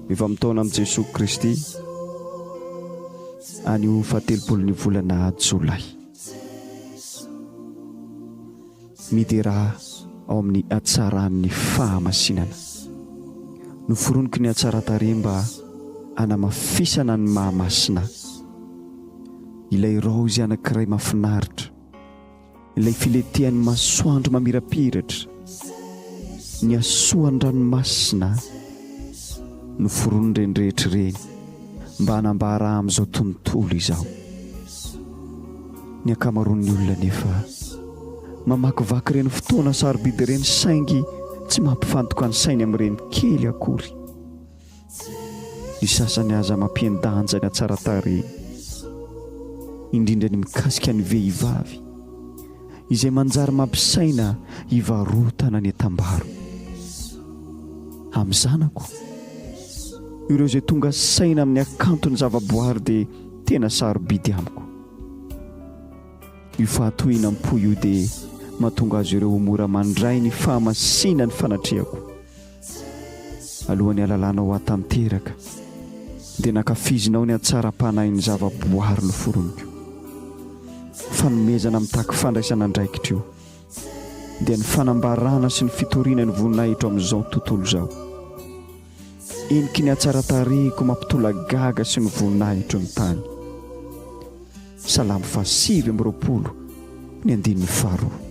Mifamotoana amin'ny Jesoa Kristy anio fahatelopolon'ny volana jolay. Miderà Ahy ao amin'ny hatsaràn'ny fahamasinana. Noforoniko ny hatsaran-tarehy mba hanamafisana ny maha masina. Ilay raozy anakiray mahafinaritra, ilay filetehan'ny masoandro mamirapiratra, ny asoan-dranomasina noforonony ireny rehetra ireny mba hanambara amin'izao tontolo izao. Ny ankamaroan'ny olona nefa mamakivaky ireny fotoana sarobidy ireny saingy tsy mampifantoka ny sainy amin'ireny kely akory. Ny sasany aza mampiendanja ny hatsaran-tarehy, indrindra ny mikasika ny vehivavy izay manjary mampisaina hivarotana ny atambaro. Amin'ny zanako, ireo izay tonga saina amin'ny akantony zavaboary dia tena sarobidy amiko. Io fahatohinam-po io dia mahatonga azy ireo mora mandray ny fahamasina ny fanatrehako. Alohan'ny alalàna ho atanteraka dia nakafizinao ny hatsaram-panahin'ny zavaboary noforoniko. Fanomezana mitaky fandraisana andraikitra io dia ny fanambarana sy ny fitoriana ny voninahitra amin'izao tontolo izao. Eniky ny hatsaran-tarehiko mampitolagaga sy ny voninahitra ny tany. Salamo 5:20 ny 2:10.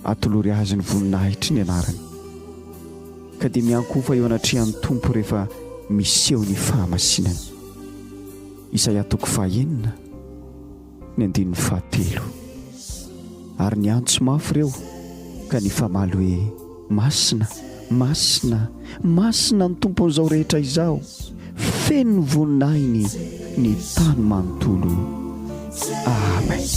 Atolory azy ny voninahitra ny anarany, ka dia miankofa eo anatrehan'ny tompo rehefa miseho ny fahamasinany. Isaia 5:9 ny 9:7. Ary ny antso mafy ireo ka ny famaly hoe masina, masina, masina ny tompon'izao rehetra izao, feno ny voninahiny ny tany manontolo. Amen.